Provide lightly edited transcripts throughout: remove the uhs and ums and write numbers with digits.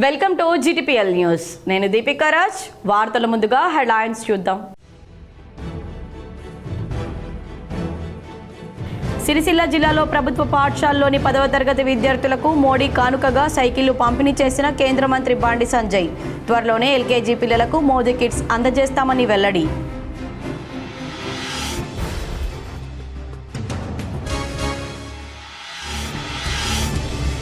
Welcome to GTPL news. నేను దీపికా రాజ్. వార్తల ముందుగా హెడ్లైన్స్ చూద్దాం. సిరిసిల్ల జిల్లాలో ప్రభుత్వ పాఠశాలలోని 10వ తరగతి విద్యార్థులకు మోడీ కానుకగా సైకిళ్లు పంపిణీ చేసిన కేంద్ర మంత్రి బండి సంజయ్. త్వరలోనే LKG పిల్లలకు మోదీ కిట్స్ అందజేస్తామని వెల్లడి.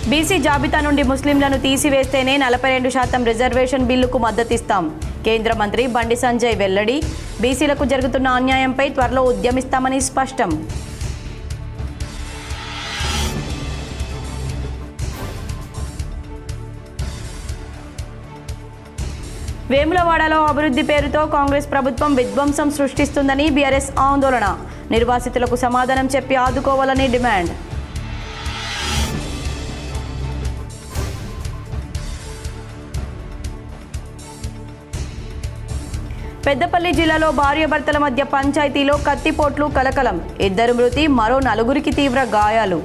బీసీ జాబితా నుండి ముస్లింలను తీసివేస్తేనే 42% రిజర్వేషన్ బిల్లుకు మద్దతిస్తాం. కేంద్ర మంత్రి బండి సంజయ్ వెల్లడి. బీసీలకు జరుగుతున్న అన్యాయంపై త్వరలో ఉద్యమిస్తామని స్పష్టం. వేములవాడలో అభివృద్ధి పేరుతో కాంగ్రెస్ ప్రభుత్వం విధ్వంసం సృష్టిస్తుందని బీఆర్ఎస్ ఆందోళన. నిర్వాసితులకు సమాధానం చెప్పి ఆదుకోవాలని డిమాండ్. పెద్దపల్లి జిల్లాలో భార్యాభర్తల మధ్య పంచాయతీలో కత్తిపోట్లు కలకలం. 2 మృతి, మరో 4కి తీవ్ర గాయాలు.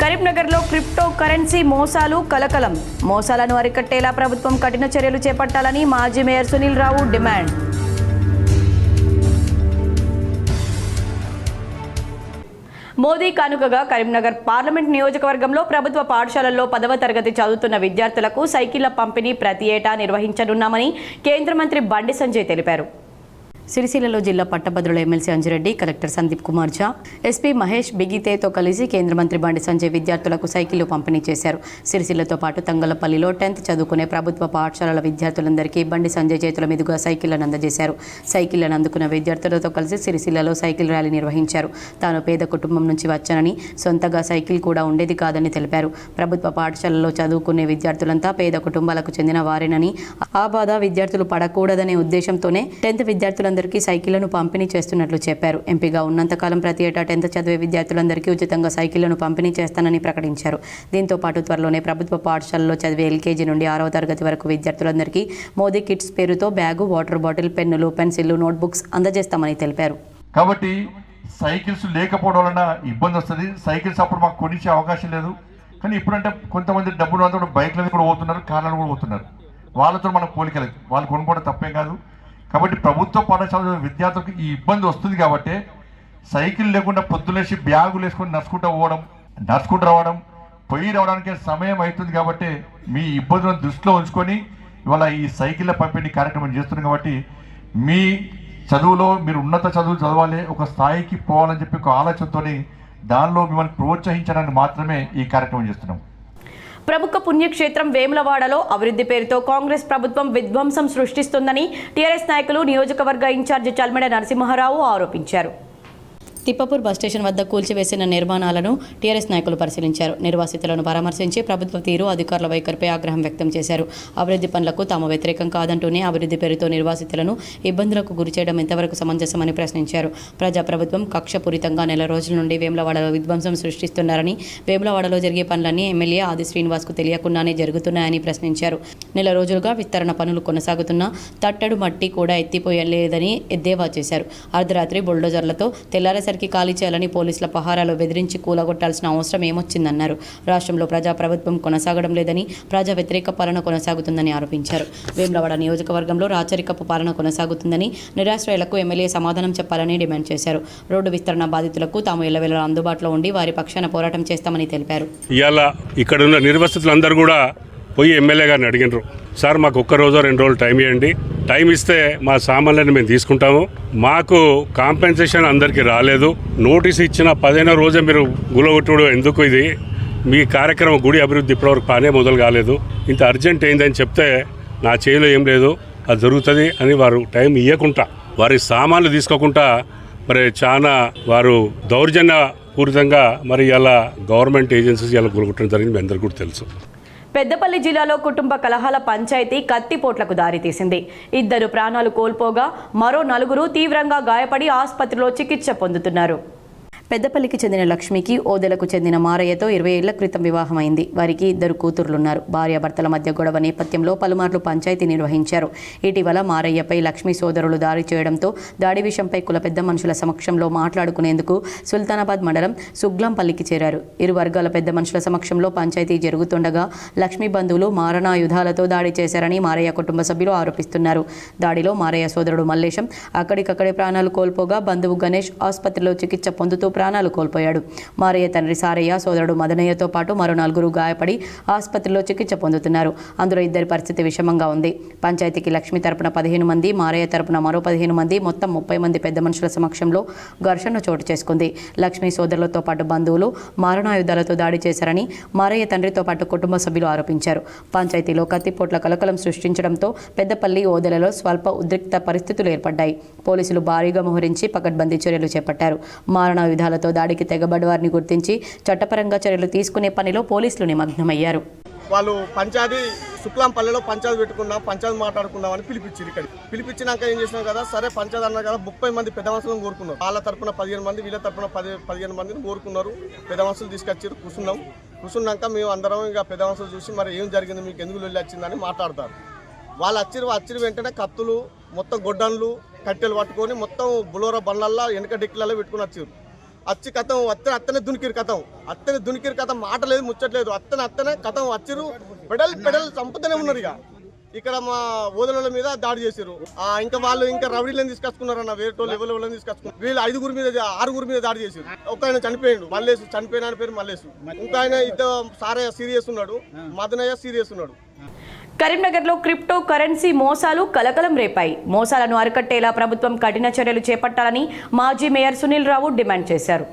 కరీంనగర్లో క్రిప్టో కరెన్సీ మోసాలు కలకలం. మోసాలను అరికట్టేలా ప్రభుత్వం కఠిన చర్యలు చేపట్టాలని మాజీ మేయర్ సునీల్ రావు డిమాండ్. మోదీ కానుకగా కరీంనగర్ పార్లమెంట్ నియోజకవర్గంలో ప్రభుత్వ పాఠశాలల్లో 10వ తరగతి చదువుతున్న విద్యార్థులకు సైకిళ్ల పంపిణీ ప్రతి ఏటా నిర్వహించనున్నామని కేంద్ర మంత్రి బండి సంజయ్ తెలిపారు. సిరిసిల్లలో జిల్లా పట్టభద్రుల ఎమ్మెల్సీ అంజిరెడ్డి, కలెక్టర్ సందీప్ కుమార్ ఝా, ఎస్పీ మహేష్ బిగితేతో కలిసి కేంద్ర మంత్రి బండి సంజయ్ విద్యార్థులకు సైకిళ్లు పంపిణీ చేశారు. సిరిసిల్లతో పాటు తంగలపల్లిలో 10th చదువుకునే ప్రభుత్వ పాఠశాలల విద్యార్థులందరికీ బండి సంజయ్ చేతుల మీదుగా సైకిళ్లను అందజేశారు. సైకిళ్లను అందుకున్న విద్యార్థులతో కలిసి సిరిసిల్లలో సైకిల్ ర్యాలీ నిర్వహించారు. తాను పేద కుటుంబం నుంచి వచ్చానని, సొంతగా సైకిల్ కూడా ఉండేది కాదని తెలిపారు. ప్రభుత్వ పాఠశాలలో చదువుకునే విద్యార్థులంతా పేద కుటుంబాలకు చెందిన వారేనని, ఆ బాధ విద్యార్థులు పడకూడదనే ఉద్దేశంతోనే 10th విద్యార్థులందరికీ సైకిళ్లను పంపిణీ చేస్తున్నట్లు చెప్పారు. ఎంపీగా ఉన్నంతకాలం ప్రతి ఏటా 10th చదివే విద్యార్థులందరికీ ఉచితంగా సైకిళ్లను పంపిణీ చేస్తానని ప్రకటించారు. దీంతో పాటు త్వరలోనే ప్రభుత్వ పాఠశాలలో చదివే LKG నుండి 6వ తరగతి వరకు విద్యార్థులందరికీ మోదీ కిట్స్ పేరుతో బ్యాగు, వాటర్ బాటిల్, పెన్నులు, పెన్సిళ్లు, నోట్బుక్స్ అందజేస్తామని తెలిపారు. కాబట్టి సైకిల్స్ లేకపోవడం వలన ఇబ్బంది వస్తుంది. సైకిల్స్ అప్పుడు మాకు కొనిచ్చే అవకాశం లేదు. కానీ ఇప్పుడంటే కొంతమంది డబ్బులు అందరూ బైక్ల మీద కూడా పోతున్నారు, కార్లలో కూడా పోతున్నారు. వాళ్ళతో మనకు పోలికలేదు. వాళ్ళు కొనుక్కోవడం తప్పేం కాదు. కాబట్టి ప్రభుత్వ పాఠశాల విద్యార్థులకు ఈ ఇబ్బంది వస్తుంది. కాబట్టి సైకిల్ లేకుండా పొద్దులేసి బ్యాగులు వేసుకొని నడుచుకుంటూ రావడం పోయి రావడానికి సమయం అవుతుంది. కాబట్టి మీ ఇబ్బందులను దృష్టిలో ఉంచుకొని ఇవాళ ఈ సైకిళ్ళ పంపిణీ కార్యక్రమం చేస్తున్నాం. కాబట్టి మీ చదువులో మీరు ఉన్నత చదువులు చదవాలి, ఒక స్థాయికి పోవాలని చెప్పి ఒక ఆలోచనతో దానిలో మిమ్మల్ని ప్రోత్సహించడానికి మాత్రమే ఈ కార్యక్రమం చేస్తున్నాం. ప్రముఖ పుణ్యక్షేత్రం వేములవాడలో అభివృద్ధి పేరుతో కాంగ్రెస్ ప్రభుత్వం విధ్వంసం సృష్టిస్తుందని టీఆర్ఎస్ నాయకులు, నియోజకవర్గ ఇన్ఛార్జి చల్మెడ నరసింహారావు ఆరోపించారు. తిప్పపూర్ బస్స్టేషన్ వద్ద కూల్చివేసిన నిర్మాణాలను టీఆర్ఎస్ నాయకులు పరిశీలించారు. నిర్వాసితులను పరామర్శించి ప్రభుత్వ తీరు, అధికారుల వైఖరిపై ఆగ్రహం వ్యక్తం చేశారు. అభివృద్ధి పనులకు తాము వ్యతిరేకం కాదంటూనే అభివృద్ధి పేరుతో నిర్వాసితులను ఇబ్బందులకు గురిచేయడం ఎంతవరకు సమంజసమని ప్రశ్నించారు. ప్రజాప్రభుత్వం కక్షపూరితంగా 4 రోజుల నుండి వేములవాడలో విధ్వంసం సృష్టిస్తున్నారని, వేములవాడలో జరిగే పనులన్నీ ఎమ్మెల్యే ఆది శ్రీనివాస్కు తెలియకుండానే జరుగుతున్నాయని ప్రశ్నించారు. 4 రోజులుగా విస్తరణ పనులు కొనసాగుతున్నా తట్టడు మట్టి కూడా ఎత్తిపోయలేదని ఎద్దేవా చేశారు. అర్ధరాత్రి బుల్డోజర్లతో తెల్లారేసరికి ఖాళీ చేయాలని పోలీసుల పహారాలో బెదిరించి కూలగొట్టాల్సిన అవసరం ఏమొచ్చిందన్నారు. రాష్ట్రంలో ప్రజాప్రభుత్వం కొనసాగడం లేదని, ప్రజా వ్యతిరేక పాలన కొనసాగుతుందని ఆరోపించారు. వేములవాడ నియోజకవర్గంలో రాచరికపు పాలన కొనసాగుతుందని, నిరాశ్రయులకు ఎమ్మెల్యే సమాధానం చెప్పాలని డిమాండ్ చేశారు. రోడ్డు విస్తరణ బాధితులకు తాము ఎల్లవేళలా అందుబాటులో ఉండి వారి పక్షాన పోరాటం చేస్తామని తెలిపారు. ఇవాళ ఇక్కడున్న నిర్వాసితులందరూ కూడా పోయి ఎమ్మెల్యే గారిని అడిగినారు. సార్ మాకు 1 రోజు 2 రోజులు టైం ఇవ్వండి, టైం ఇస్తే మా సామాన్లను మేము తీసుకుంటాము, మాకు కాంపెన్సేషన్ అందరికీ రాలేదు, నోటీస్ ఇచ్చిన 15వ రోజే మీరు గులగొట్టుడు ఎందుకు, ఇది మీ కార్యక్రమం గుడి అభివృద్ధి ఇప్పటివరకు పనే మొదలు కాలేదు, ఇంత అర్జెంట్ అయిందని చెప్తే నా చేతిలో ఏం లేదు, అది జరుగుతుంది అని వారు టైం ఇవ్వకుండా వారి సామాన్లు తీసుకోకుండా మరి చాలా వారు దౌర్జన్యపూరితంగా మరి ఇలా గవర్నమెంట్ ఏజెన్సీస్ ఇలా గులగొట్టడం జరిగింది. మీ అందరికీ కూడా తెలుసు. పెద్దపల్లి జిల్లాలో కుటుంబ కలహాల పంచాయతీ కత్తిపోట్లకు దారితీసింది. 2 ప్రాణాలు కోల్పోగా మరో 4 తీవ్రంగా గాయపడి ఆసుపత్రిలో చికిత్స పొందుతున్నారు. పెద్దపల్లికి చెందిన లక్ష్మికి ఓదెలకు చెందిన మారయ్యతో 20 ఏళ్ల క్రితం వివాహమైంది. వారికి 2 కూతుర్లున్నారు. భార్యాభర్తల మధ్య గొడవ నేపథ్యంలో పలుమార్లు పంచాయతీ నిర్వహించారు. ఇటీవల మారయ్యపై లక్ష్మి సోదరులు దాడి చేయడంతో దాడి విషయంపై కుల పెద్ద మనుషుల సమక్షంలో మాట్లాడుకునేందుకు సుల్తానాబాద్ మండలం సుగ్లాంపల్లికి చేరారు. ఇరు వర్గాల పెద్ద మనుషుల సమక్షంలో పంచాయతీ జరుగుతుండగా లక్ష్మి బంధువులు మారణాయుధాలతో దాడి చేశారని మారయ్య కుటుంబ సభ్యులు ఆరోపిస్తున్నారు. దాడిలో మారయ్య సోదరుడు మల్లేశం అక్కడికక్కడే ప్రాణాలు కోల్పోగా బంధువు గణేష్ ఆసుపత్రిలో చికిత్స పొందుతూ ప్రాణాలు కోల్పోయాడు. మారయ్య తండ్రి సారయ్య, సోదరుడు మదనయ్యతో పాటు మరో 4 గాయపడి ఆసుపత్రిలో చికిత్స పొందుతున్నారు. అందులో 2 పరిస్థితి విషమంగా ఉంది. పంచాయతీకి లక్ష్మి తరపున 15 మంది, మారయ్య తరపున మరో 15 మంది, మొత్తం 30 మంది పెద్ద మనుషుల సమక్షంలో ఘర్షణ చోటు చేసుకుంది. లక్ష్మి సోదరులతో పాటు బంధువులు మారణాయుధాలతో దాడి చేశారని మారయ్య తండ్రితో పాటు కుటుంబ సభ్యులు ఆరోపించారు. పంచాయతీలో కత్తిపోట్ల కలకలం సృష్టించడంతో పెద్దపల్లి ఓదెలలో స్వల్ప ఉద్రిక్త పరిస్థితులు ఏర్పడ్డాయి. పోలీసులు భారీగా మోహరించి పకడ్బందీ చర్యలు చేపట్టారు. మారణాయుధాలతో దాడికి తెగబడి వారిని గుర్తించి చట్టపరంగా చర్యలు తీసుకునే పనిలో పోలీసులు నిమగ్నమయ్యారు. వాళ్ళు పంచాయతీ శుక్లాంపల్లిలో పంచాయతీ పెట్టుకున్నాం, పంచాయతీ మాట్లాడుకుందామని పిలిపించారు. ఇక్కడ పిలిపించినాక ఏం చేసినాం కదా, సరే పంచాయతీ అన్నారు కదా, 30 మంది పెద్ద మనుషులను కోరుకున్నారు. వాళ్ళ తరపున 15 మంది, వీళ్ళ తరపున 15 మందిని కోరుకున్నారు. పెద్ద మనుషులు తీసుకొచ్చారు. కూర్చున్నాక మేము అందరం ఇక పెద్ద మనుషులు చూసి మరి ఏం జరిగింది, మీకు ఎందుకు వెళ్ళి వచ్చిందని మాట్లాడతారు. వాళ్ళు వచ్చిన వెంటనే కత్తులు, మొత్తం గొడ్డన్లు, కట్టెలు పట్టుకొని మొత్తం బులోరా బండ్లల్లో వెనక డిక్కలలో పెట్టుకుని వచ్చారు. వచ్చి కథం అత్తనే దునికిరు కథం మాటలేదు, ముచ్చట్లేదు, అత్తనే కథం వచ్చిరు. పెడల్ చంపుతూనే ఉన్నారు. ఇక్కడ మా ఓదల మీద దాడి చేశారు. ఇంకా వాళ్ళు రౌడీలను తీసుకొచ్చుకున్నారన్న, వేరే ఎవరిని తీసుకొచ్చుకున్నారు. వీళ్ళు 6 మీద దాడి చేశారు. ఒక ఆయన చనిపోయాడు, మల్లేసు చనిపోయిన ఆయన పేరు మల్లేసు. ఇంకా ఆయన ఇద్దరు సారయ్య సీరియస్ ఉన్నాడు, మదనయ్య సీరియస్ ఉన్నాడు. కరీంనగర్లో క్రిప్టో కరెన్సీ మోసాలు కలకలం రేపాయి. మోసాలను అరికట్టేలా ప్రభుత్వం కఠిన చర్యలు చేపట్టాలని మాజీ మేయర్ సునీల్ రావు డిమాండ్ చేశారు.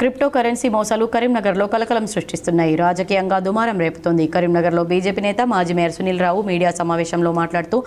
క్రిప్టో కరెన్సీ మోసాలు కరీంనగర్లో కలకలం సృష్టిస్తున్నాయి. రాజకీయంగా దుమారం రేపుతోంది. కరీంనగర్లో బీజేపీ నేత మాజీ మేయర్ సునీల్ రావు మీడియా సమావేశంలో మాట్లాడుతూ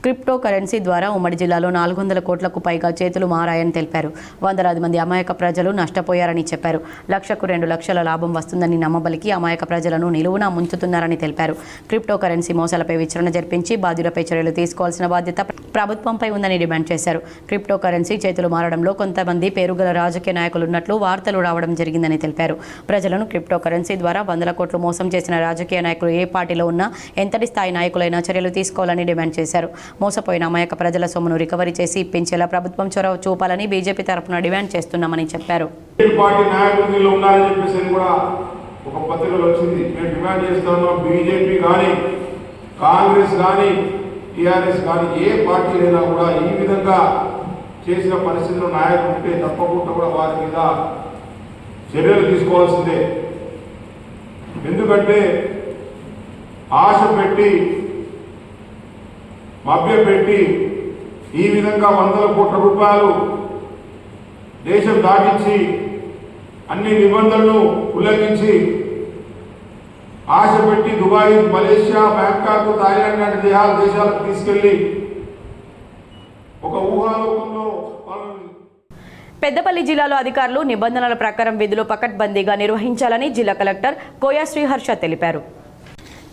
క్రిప్టో కరెన్సీ ద్వారా ఉమ్మడి జిల్లాలో 400 కోట్లకు పైగా చేతులు మారాయని తెలిపారు. వందలాది మంది అమాయక ప్రజలు నష్టపోయారని చెప్పారు. 1,00,000కు 2 లక్షల లాభం వస్తుందని నమ్మబలికి అమాయక ప్రజలను నిలువునా ముంచుతున్నారని తెలిపారు. క్రిప్టో కరెన్సీ మోసాలపై విచారణ జరిపించి బాధ్యులపై చర్యలు తీసుకోవాల్సిన బాధ్యత ప్రభుత్వంపై ఉందని డిమాండ్ చేశారు. క్రిప్టో కరెన్సీ చేతులు మారడంలో కొంతమంది పేరుగల రాజకీయ నాయకులున్నట్లు వార్తలు రావడం జరిగిందని తెలిపారు. ప్రజలను క్రిప్టో కరెన్సీ ద్వారా 100 కోట్లు మోసం చేసిన రాజకీయ నాయకులు ఏ పార్టీలో ఉన్నా, ఎంతటి స్థాయి నాయకులైనా చర్యలు తీసుకోవాలని డిమాండ్ చేశారు. మోసపోయిన అమాయక ప్రజల సొమ్మును రికవరీ చేసి ఇప్పించేలా ప్రభుత్వం చొరవ చూపాలని బీజేపీ తరఫున డిమాండ్ చేస్తున్నామని చెప్పారు. చేసిన పరిస్థితుల్లో నాయకులు ఉంటే తప్పకుండా కూడా వారి మీద చర్యలు తీసుకోవాల్సిందే. ఎందుకంటే ఆశ పెట్టి, మభ్యపెట్టి ఈ విధంగా 100 కోట్ల రూపాయలు దేశం దాటించి అన్ని నిబంధనలను ఉల్లంఘించి ఆశ పెట్టి దుబాయ్, మలేషియా, బ్యాంకాక్, థాయిలాండ్ లాంటి దేశాలకు తీసుకెళ్లి ఒక ఊహాలోకంలో పెద్దపల్లి జిల్లాలో అధికారులు నిబంధనల ప్రకారం విధులు పకడ్బందీగా నిర్వహించాలని జిల్లా కలెక్టర్ కోయ శ్రీహర్ష తెలిపారు.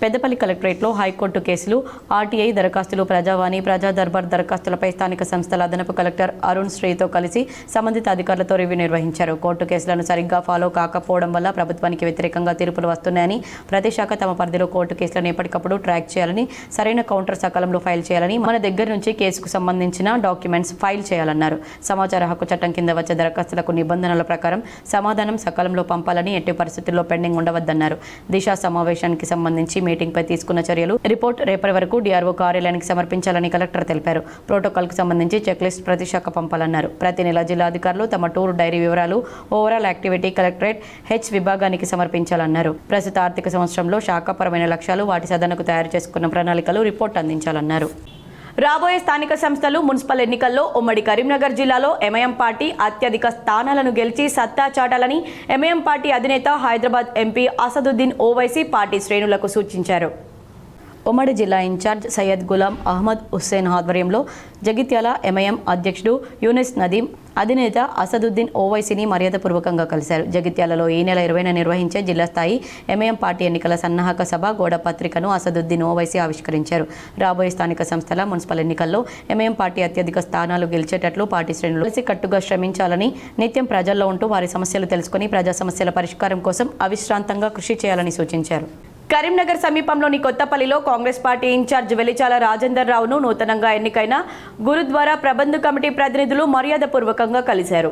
పెద్దపల్లి కలెక్టరేట్లో హైకోర్టు కేసులు, ఆర్టీఐ దరఖాస్తులు, ప్రజావాణి, ప్రజా దర్బార్ దరఖాస్తులపై స్థానిక సంస్థల అదనపు కలెక్టర్ అరుణ్ శ్రీతో కలిసి సంబంధిత అధికారులతో రివ్యూ నిర్వహించారు. కోర్టు కేసులను సరిగ్గా ఫాలో కాకపోవడం వల్ల ప్రభుత్వానికి వ్యతిరేకంగా తీర్పులు వస్తున్నాయని, ప్రతి శాఖ తమ పరిధిలో కోర్టు కేసులను ఎప్పటికప్పుడు ట్రాక్ చేయాలని, సరైన కౌంటర్ సకాలంలో ఫైల్ చేయాలని, మన దగ్గర నుంచి కేసుకు సంబంధించిన డాక్యుమెంట్స్ ఫైల్ చేయాలన్నారు. సమాచార హక్కు చట్టం కింద వచ్చే దరఖాస్తులకు నిబంధనల ప్రకారం సమాధానం సకాలంలో పంపాలని, ఎట్టి పరిస్థితుల్లో పెండింగ్ ఉండవద్దన్నారు. దిశ సమావేశానికి సంబంధించి మీటింగ్ పై తీసుకున్న చర్యలు రిపోర్ట్ రేపటి వరకు డిఆర్ఓ కార్యాలయానికి సమర్పించాలని కలెక్టర్ తెలిపారు. ప్రోటోకాల్ కు సంబంధించి చెక్ లిస్ట్ ప్రతి శాఖ పంపాలన్నారు. ప్రతి నెల జిల్లా అధికారులు తమ టూర్ డైరీ వివరాలు, ఓవరాల్ యాక్టివిటీ కలెక్టరేట్ హెచ్ విభాగానికి సమర్పించాలన్నారు. ప్రస్తుత ఆర్థిక సంవత్సరంలో శాఖపరమైన లక్ష్యాలు, వాటి సాధనకు తయారు చేసుకున్న ప్రణాళికలు రిపోర్ట్ అందించాలన్నారు. రాబోయే స్థానిక సంస్థలు, మున్సిపల్ ఎన్నికల్లో ఉమ్మడి కరీంనగర్ జిల్లాలో ఎంఐఎం పార్టీ అత్యధిక స్థానాలను గెలిచి సత్తా చాటాలని ఎంఐఎం పార్టీ అధినేత హైదరాబాద్ ఎంపీ అసదుద్దీన్ ఓవైసీ పార్టీ శ్రేణులకు సూచించారు. ఉమ్మడి జిల్లా ఇన్ఛార్జ్ సయ్యద్ గులాం అహ్మద్ హుస్సేన్ ఆధ్వర్యంలో జగిత్యాల ఎంఐఎం అధ్యక్షుడు యూనిస్ నదీం అధినేత అసదుద్దీన్ ఓవైసీని మర్యాదపూర్వకంగా కలిశారు. జగిత్యాలలో ఈ నెల 20న నిర్వహించే జిల్లా స్థాయి ఎంఐఎం పార్టీ ఎన్నికల సన్నాహక సభ గోడ పత్రికను అసదుద్దీన్ ఓవైసీ ఆవిష్కరించారు. రాబోయే స్థానిక సంస్థల మున్సిపల్ ఎన్నికల్లో ఎంఐఎం పార్టీ అత్యధిక స్థానాలు గెలిచేటట్లు పార్టీ శ్రేణులు కలిసికట్టుగా శ్రమించాలని, నిత్యం ప్రజల్లో ఉంటూ వారి సమస్యలు తెలుసుకుని ప్రజా సమస్యల పరిష్కారం కోసం అవిశ్రాంతంగా కృషి చేయాలని సూచించారు. కరీంనగర్ సమీపంలోని కొత్తపల్లిలో కాంగ్రెస్ పార్టీ ఇన్ఛార్జ్ వెలిచాల రాజేందర్ రావును నూతనంగా ఎన్నికైన గురుద్వారా ప్రబంధ కమిటీ ప్రతినిధులు మర్యాదపూర్వకంగా కలిశారు.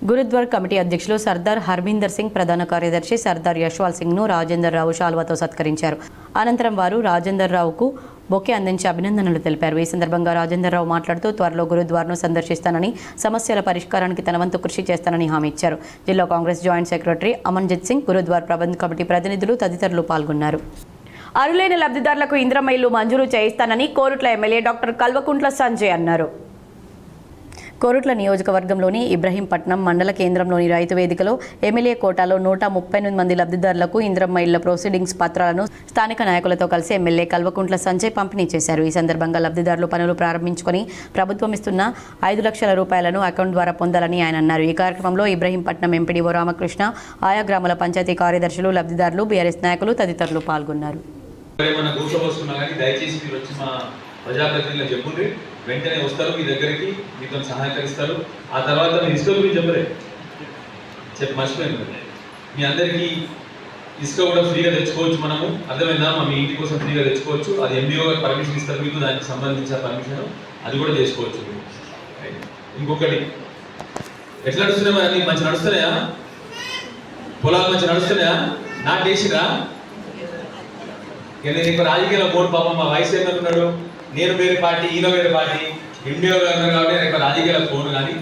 గురుద్వారా కమిటీ అధ్యక్షులు సర్దార్ హర్మీందర్ సింగ్, ప్రధాన కార్యదర్శి సర్దార్ యశ్వాల్ సింగ్ను రాజేందర్ రావు శాల్వాతో సత్కరించారు. అనంతరం వారు రాజేందర్ రావుకు బొకే అందించి అభినందనలు తెలిపారు. ఈ సందర్భంగా రాజేందర్ రావు మాట్లాడుతూ త్వరలో గురుద్వారాను సందర్శిస్తానని, సమస్యల పరిష్కారానికి తన వంతు కృషి చేస్తానని హామీ ఇచ్చారు. జిల్లా Congress joint secretary Amanjit Singh, Gurdwara Prabandhak committee ప్రతినిధులు తదితరులు పాల్గొన్నారు. అర్హులైన లబ్ధిదారులకు ఇందిరమ్మ ఇల్లు మంజూరు చేయిస్తానని కోరుట్ల ఎమ్మెల్యే డాక్టర్ కల్వకుంట్ల సంజయ్ అన్నారు. కోరుట్ల నియోజకవర్గంలోని ఇబ్రహీంపట్నం మండల కేంద్రంలోని రైతు వేదికలో ఎమ్మెల్యే కోటాలో 138 మంది లబ్ధిదారులకు ఇందిరమ్మ ఇళ్ల ప్రొసీడింగ్స్ పత్రాలను స్థానిక నాయకులతో కలిసి ఎమ్మెల్యే కల్వకుంట్ల సంజయ్ పంపిణీ చేశారు. ఈ సందర్భంగా లబ్ధిదారులు పనులు ప్రారంభించుకొని ప్రభుత్వం ఇస్తున్న 5 లక్షల రూపాయలను అకౌంట్ ద్వారా పొందాలని ఆయన అన్నారు. ఈ కార్యక్రమంలో ఇబ్రహీంపట్నం ఎంపీడీఓ రామకృష్ణ, ఆయా గ్రామాల పంచాయతీ కార్యదర్శులు, లబ్ధిదారులు, బీఆర్ఎస్ నాయకులు తదితరులు పాల్గొన్నారు. ప్రజాప్రతినిధులు చెప్పుండ్రి, వెంటనే వస్తారు మీ దగ్గరికి, మీతో సహకరిస్తారు. ఆ తర్వాత మీ ఇసుక గురించి చెప్పరే మర్చిపోయింది. మీ అందరికీ ఇసుక కూడా ఫ్రీగా తెచ్చుకోవచ్చు. మనము అర్థమైందా? మీ ఇంటి కోసం ఫ్రీగా తెచ్చుకోవచ్చు. అది ఎండిఓ గారు పర్మిషన్ ఇస్తారు మీకు, దానికి సంబంధించిన పర్మిషన్ అది కూడా చేసుకోవచ్చు. ఇంకొకటి, ఎట్లా నడుస్తున్నాయా? నీకు మంచి నడుస్తున్నాయా? పొలాలు మంచి నడుస్తున్నాయా? నాటేసిరా? నీకు రాజకీయాల బోర్డు పాపం మా వయసు ఏమనుకున్నాడు, నేను వేరే పార్టీ, ఈయన వేరే పార్టీ, ఎండిఓ గారు కాబట్టి నాకు రాజకీయాల ఫోన్. కానీ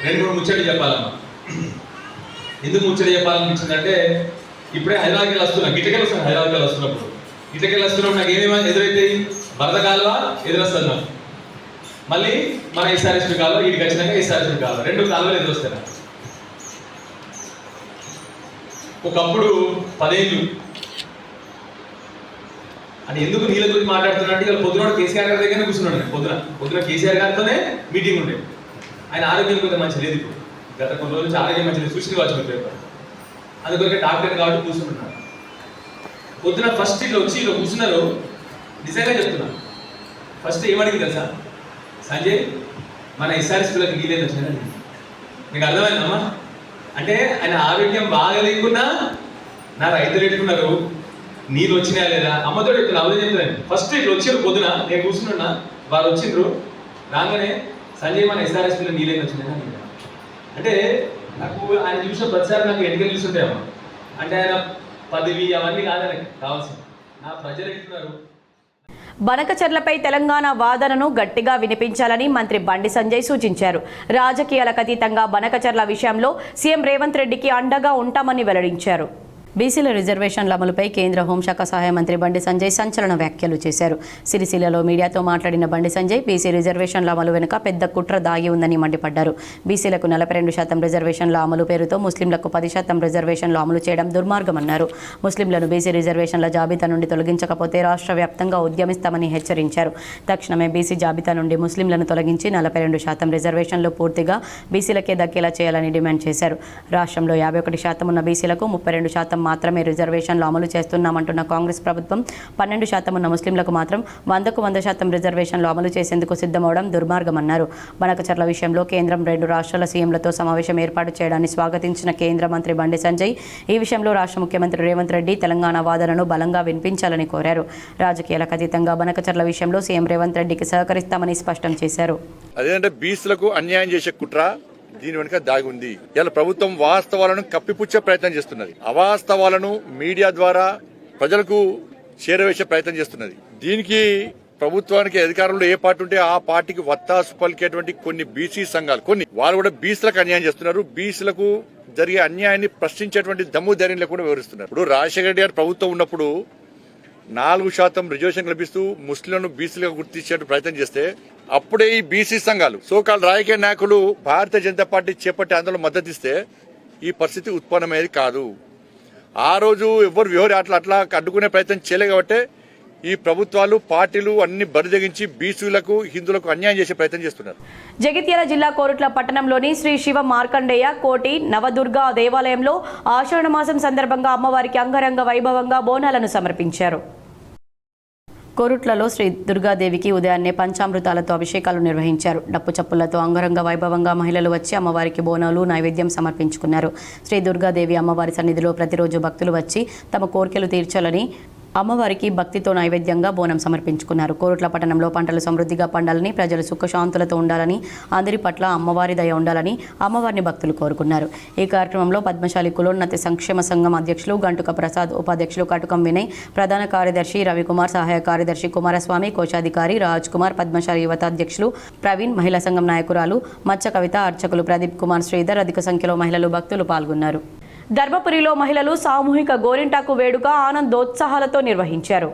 2-3 ముచ్చట్లు చెప్పాలమ్మా. ఎందుకు ముచ్చట చెప్పాలనిపించిందంటే, ఇప్పుడే హైదరాబాద్కి వస్తున్నా, గిట్టకెళ్ళి వస్తాను. హైదరాబాద్కి వస్తున్నప్పుడు గిట్టకెళ్ళి వస్తున్నప్పుడు నాకు ఏమేమి ఎదురైతాయి? వరద కాలువ ఎదురొస్తున్నాం, మళ్ళీ మన ఎస్ఆర్ఎస్పీ కాలువ, వీడికి వచ్చినాక ఎస్ఆర్ఎస్పీ కాలువ, 2 కాలువలు ఎదురొస్తాయి. ఒకప్పుడు 10 ఏళ్ళు అని ఎందుకు నీళ్ళ గురించి మాట్లాడుతున్నట్టు ఇవాళ పొద్దున కేసీఆర్ గారి దగ్గర కూర్చున్నాడు. పొద్దున కేసీఆర్ గారితోనే మీటింగ్ ఉండేది. ఆయన ఆరోగ్యం కొంత మంచి లేదు. గత కొన్ని రోజుల నుంచి ఆరోగ్యం మంచి లేదు, సూచన కావచ్చు పేపర్. అందుకొరకే డాక్టర్ కాబట్టి కూర్చుంటున్నారు. పొద్దున ఫస్ట్ ఇట్లా వచ్చి ఇలా కూర్చున్నారు. నిజంగా చెప్తున్నా, ఫస్ట్ ఏమడిగింది తెలుసా? సంజయ్, మన ఎస్ఆర్ఎస్పీలకు నీళ్ళేది వచ్చినాయండి. మీకు అర్థమైందమ్మా? అంటే ఆయన ఆరోగ్యం బాగా లేకున్నా నా రైతులు ఎట్టుకున్నారు, నీళ్ళు వచ్చినా లేదా అమ్మతో చెప్తున్నా, అవదే చెప్తున్నాను. ఫస్ట్ ఇట్లా వచ్చారు పొద్దున, నేను కూర్చున్నా, వాళ్ళు వచ్చిండ్రు. రాగానే సంజయ్, మన ఎస్ఆర్ఎస్పీలో నీళ్ళేది వచ్చినాయా? అంటే నాకు ఆయన చూసిన ప్రతిసారి నాకు ఎన్నికలు చూస్తుంటాయమ్మా. అంటే ఆయన పదవి అవన్నీ కాదని కావాల్సింది, నా ప్రజలు ఎట్టుకున్నారు. బనకచర్లపై తెలంగాణ వాదనను గట్టిగా వినిపించాలని మంత్రి బండి సంజయ్ సూచించారు. రాజకీయాలకు అతీతంగా బనకచర్ల విషయంలో సీఎం రేవంత్ రెడ్డికి అండగా ఉంటామని వెల్లడించారు. బీసీల రిజర్వేషన్ల అమలుపై కేంద్ర హోంశాఖ సహాయ మంత్రి బండి సంజయ్ సంచలన వ్యాఖ్యలు చేశారు. సిరిసిల్లలో మీడియాతో మాట్లాడిన బండి సంజయ్ బీసీ రిజర్వేషన్ల అమలు వెనుక పెద్ద కుట్ర దాగి ఉందని మండిపడ్డారు. బీసీలకు 42% రిజర్వేషన్ల అమలు పేరుతో ముస్లింలకు 10% రిజర్వేషన్లు అమలు చేయడం దుర్మార్గమన్నారు. ముస్లింలను బీసీ రిజర్వేషన్ల జాబితా నుండి తొలగించకపోతే రాష్ట్ర వ్యాప్తంగా ఉద్యమిస్తామని హెచ్చరించారు. తక్షణమే బీసీ జాబితా నుండి ముస్లింలను తొలగించి 42% రిజర్వేషన్లు పూర్తిగా బీసీలకే దక్కేలా చేయాలని డిమాండ్ చేశారు. రాష్ట్రంలో 51% ఉన్న బీసీలకు 32% మాత్రమే రిజర్వేషన్లు అమలు చేస్తున్నామంటున్న కాంగ్రెస్ ప్రభుత్వం 12% ఉన్న ముస్లింలకు మాత్రం 100% రిజర్వేషన్లు అమలు చేసేందుకు సిద్ధమవడం దుర్మార్గమన్నారు. బనకచర్ల విషయంలో కేంద్రం 2 రాష్ట్రాల సీఎంలతో సమావేశం ఏర్పాటు చేయడాన్ని స్వాగతించిన కేంద్ర మంత్రి బండి సంజయ్ ఈ విషయంలో రాష్ట్ర ముఖ్యమంత్రి రేవంత్ రెడ్డి తెలంగాణ వాదనను బలంగా వినిపించాలని కోరారు. రాజకీయాలకు అతీతంగా బనకచర్ల విషయంలో సీఎం రేవంత్ రెడ్డికి సహకరిస్తామని స్పష్టం చేశారు. అదేంటే బీసీలకు అన్యాయం చేసే కుట్ర దీని వెనుక దాగి ఉంది. ఇలా ప్రభుత్వం వాస్తవాలను కప్పిపుచ్చే ప్రయత్నం చేస్తున్నది. అవాస్తవాలను మీడియా ద్వారా ప్రజలకు చేరవేసే ప్రయత్నం చేస్తున్నది. దీనికి ప్రభుత్వానికి అధికారంలో ఏ పార్టీ ఉంటే ఆ పార్టీకి వత్తాసు పలికేటువంటి కొన్ని బీసీ సంఘాలు, వాళ్ళు కూడా బీసీలకు అన్యాయం చేస్తున్నారు. బీసీలకు జరిగే అన్యాయాన్ని ప్రశ్నించేటువంటి దమ్ము ధైర్యం లేకుండా వివరిస్తున్నారు. ఇప్పుడు రాజశేఖర రెడ్డి గారి ప్రభుత్వం ఉన్నప్పుడు 4% రిజర్వేషన్ లభిస్తూ ముస్లింలను బీసీలుగా గుర్తించే ప్రయత్నం చేస్తే అప్పుడే ఈ బీసీ సంఘాలు, సోకాల్ రాజకీయ నాయకులు భారతీయ జనతా పార్టీ చేపట్టే ఆందోళన మద్దతు ఇస్తే ఈ పరిస్థితి ఉత్పన్నమయ్యేది కాదు. ఆ రోజు ఎవరు అట్లా అడ్డుకునే ప్రయత్నం చేయలే కాబట్టి ఈ ప్రభుత్వాలు పార్టీలు అన్ని బరిదగించి బీసీలకు హిందువులకు అన్యాయం చేసే ప్రయత్నం చేస్తున్నారు. జగిత్యాల జిల్లా కోరుట్ల పట్టణంలోని శ్రీ శివ మార్కండేయ కోటి నవదుర్గా దేవాలయంలో ఆషాఢమాసం సందర్భంగా అమ్మవారికి అంగరంగ వైభవంగా బోనాలను సమర్పించారు. కోరుట్లలో శ్రీ దుర్గాదేవికి ఉదయాన్నే పంచామృతాలతో అభిషేకాలు నిర్వహించారు. డప్పు చప్పులతో అంగరంగ వైభవంగా మహిళలు వచ్చి అమ్మవారికి బోనాలు నైవేద్యం సమర్పించుకున్నారు. శ్రీ దుర్గాదేవి అమ్మవారి సన్నిధిలో ప్రతిరోజు భక్తులు వచ్చి తమ కోరికలు తీర్చాలని అమ్మవారికి భక్తితో నైవేద్యంగా బోనం సమర్పించుకున్నారు. కోరుట్ల పట్టణంలో పంటలు సమృద్ధిగా పండాలని, ప్రజలు సుఖశాంతులతో ఉండాలని, అందరి పట్ల అమ్మవారి దయ ఉండాలని అమ్మవారిని భక్తులు కోరుకున్నారు. ఈ కార్యక్రమంలో పద్మశాలి కులోన్నతి సంక్షేమ సంఘం అధ్యక్షులు గంటుక ప్రసాద్, ఉపాధ్యక్షులు కటుకం వినయ్, ప్రధాన కార్యదర్శి రవికుమార్, సహాయ కార్యదర్శి కుమారస్వామి, కోశాధికారి రాజ్ కుమార్, పద్మశాలి యువత అధ్యక్షులు ప్రవీణ్, మహిళా సంఘం నాయకురాలు మచ్చ కవిత, అర్చకులు ప్రదీప్ కుమార్, శ్రీధర్, అధిక సంఖ్యలో మహిళలు భక్తులు పాల్గొన్నారు. ధర్మపురిలో మహిళలు సామూహిక గోరింటాకు వేడుక ఆనందోత్సాహాలతో నిర్వహించారు.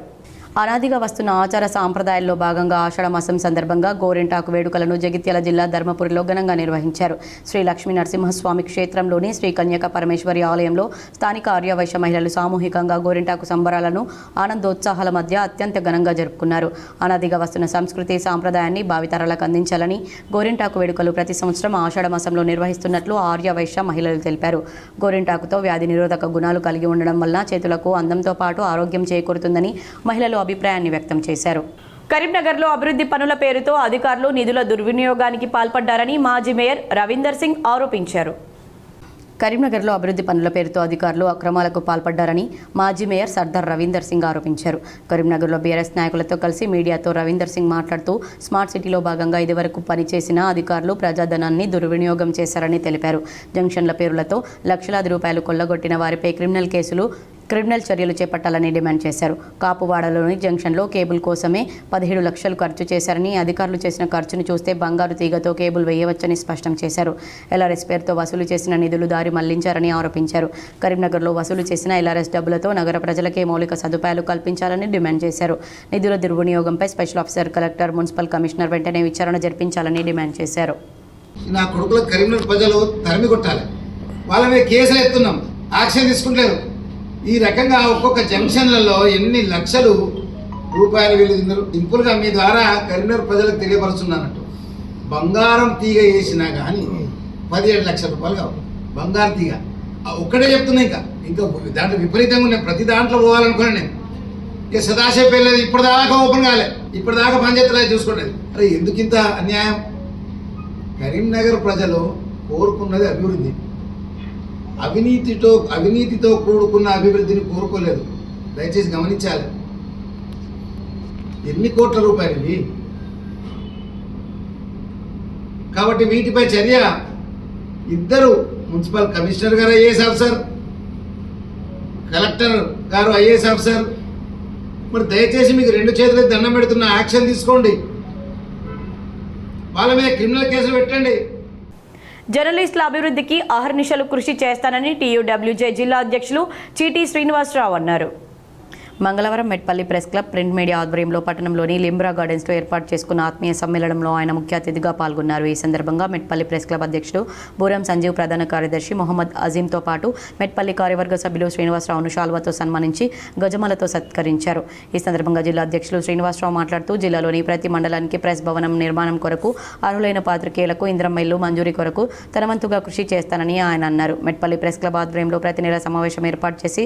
అనాదిగా వస్తున్న ఆచార సాంప్రదాయాల్లో భాగంగా ఆషాఢమాసం సందర్భంగా గోరింటాకు వేడుకలను జగిత్యాల జిల్లా ధర్మపురిలో ఘనంగా నిర్వహించారు. శ్రీ లక్ష్మీ నరసింహస్వామి క్షేత్రంలోని శ్రీ కన్యక పరమేశ్వరి ఆలయంలో స్థానిక ఆర్యవైశ్య మహిళలు సామూహికంగా గోరింటాకు సంబరాలను ఆనందోత్సాహాల మధ్య అత్యంత ఘనంగా జరుపుకున్నారు. అనాదిగా వస్తున్న సంస్కృతి సాంప్రదాయాన్ని భావితరాలకు అందించాలని గోరింటాకు వేడుకలు ప్రతి సంవత్సరం ఆషాఢమాసంలో నిర్వహిస్తున్నట్లు ఆర్యవైశ్య మహిళలు తెలిపారు. గోరింటాకుతో వ్యాధి నిరోధక గుణాలు కలిగి ఉండడం వల్ల చేతులకు అందంతో పాటు ఆరోగ్యం చేకూరుతుందని మహిళలు అభిప్రాయాన్ని వ్యక్తం చేశారు. కరీంనగర్లో అభివృద్ధి పనుల పేరుతో అధికారులు నిధుల దుర్వినియోగానికి పాల్పడ్డారని మాజీ మేయర్ రవీందర్ సింగ్ ఆరోపించారు. కరీంనగర్లో అభివృద్ధి పనుల పేరుతో అధికారులు అక్రమాలకు పాల్పడ్డారని మాజీ మేయర్ సర్దార్ రవీందర్ సింగ్ ఆరోపించారు. కరీంనగర్లో బీఆర్ఎస్ నాయకులతో కలిసి మీడియాతో రవీందర్ సింగ్ మాట్లాడుతూ స్మార్ట్ సిటీలో భాగంగా ఇదివరకు పనిచేసిన అధికారులు ప్రజాధనాన్ని దుర్వినియోగం చేశారని తెలిపారు. జంక్షన్ల పేరులతో లక్షలాది రూపాయలు కొల్లగొట్టిన వారిపై క్రిమినల్ చర్యలు చేపట్టాలని డిమాండ్ చేశారు. కాపువాడలోని జంక్షన్లో కేబుల్ కోసమే 17 లక్షలు ఖర్చు చేశారని, అధికారులు చేసిన ఖర్చును చూస్తే బంగారు తీగతో కేబుల్ వేయవచ్చని స్పష్టం చేశారు. ఎల్ఆర్ఎస్ పేరుతో వసూలు చేసిన నిధులు దారి మళ్లించారని ఆరోపించారు. కరీంనగర్లో వసూలు చేసిన ఎల్ఆర్ఎస్ డబ్బులతో నగర ప్రజలకే మౌలిక సదుపాయాలు కల్పించాలని డిమాండ్ చేశారు. నిధుల దుర్వినియోగంపై special officer, collector, municipal commissioner వెంటనే విచారణ జరిపించాలని డిమాండ్ చేశారు. నా కొడుకుల కరీంనగర్ ప్రజలు తరిమి కొట్టాలి, వాళ్ళ మీద కేసులు ఎత్తున్నాం, యాక్షన్ తీసుకుంటలేరు. ఈ రకంగా ఒక్కొక్క జంక్షన్లలో ఎన్ని లక్షలు రూపాయలు వీళ్ళు తిన్నారు. సింపుల్గా మీ ద్వారా కరీంనగర్ ప్రజలకు తెలియపరుస్తున్నానట్టు, బంగారం తీగ వేసినా కానీ 17 లక్షల రూపాయలు కావాలి. బంగారం తీగ ఒక్కటే చెప్తున్నా. ఇంకా దాంట్లో విపరీతంగా ఉన్నాయి. ప్రతి దాంట్లో పోవాలనుకున్నాను నేను. ఇక సదాశివ పెళ్ళేది ఇప్పటిదాకా ఓపెన్ కాలే, ఇప్పటిదాకా పంచాయతీరాజ్ చూసుకునేది. అరే ఎందుకు ఇంత అన్యాయం? కరీంనగర్ ప్రజలు కోరుకున్నది అభివృద్ధి. అవినీతితో కూడుకున్న అభివృద్ధిని కోరుకోలేదు. దయచేసి గమనించాలి. ఎన్ని కోట్ల రూపాయలు ఇవి? కాబట్టి వీటిపై చర్య ఇద్దరు, మున్సిపల్ కమిషనర్ గారు ఐఏఎస్ ఆఫీసర్, కలెక్టర్ గారు ఐఏఎస్ ఆఫీసర్, మరి దయచేసి మీకు 2 చేతులకు దండం పెడుతున్న యాక్షన్ తీసుకోండి. వాళ్ళ మీద క్రిమినల్ కేసులు పెట్టండి. జర్నలిస్టుల అభివృద్ధికి అహర్నిశలు కృషి చేస్తానని టీయూడబ్ల్యూజే జిల్లా అధ్యక్షులు చీటీ శ్రీనివాసరావు అన్నారు. మంగళవారం Metpalli press club, print media ఆధ్వర్యంలో పట్టణంలోని లింబ్రా గార్డెన్స్లో ఏర్పాటు చేసుకున్న ఆత్మీయ సమ్మేళనంలో ఆయన ముఖ్య అతిథిగా పాల్గొన్నారు. ఈ సందర్భంగా మెట్పల్లి ప్రెస్ క్లబ్ అధ్యక్షుడు బూరం సంజీవ్, ప్రధాన కార్యదర్శి మొహమ్మద్ అజీంతో పాటు మెట్పల్లి కార్యవర్గ సభ్యులు శ్రీనివాసరావును శాల్వాతో సన్మానించి గజమాలతో సత్కరించారు. ఈ సందర్భంగా జిల్లా అధ్యక్షులు శ్రీనివాసరావు మాట్లాడుతూ జిల్లాలోని ప్రతి మండలానికి ప్రెస్ భవనం నిర్మాణం కొరకు అర్హులైన పాత్రికేయులకు ఇంద్రమ్మ ఇల్లు మంజూరీ కొరకు తనవంతుగా కృషి చేస్తానని ఆయన అన్నారు. మెట్పల్లి ప్రెస్ క్లబ్ ఆధ్వర్యంలో ప్రతి నెల సమావేశం ఏర్పాటు చేసి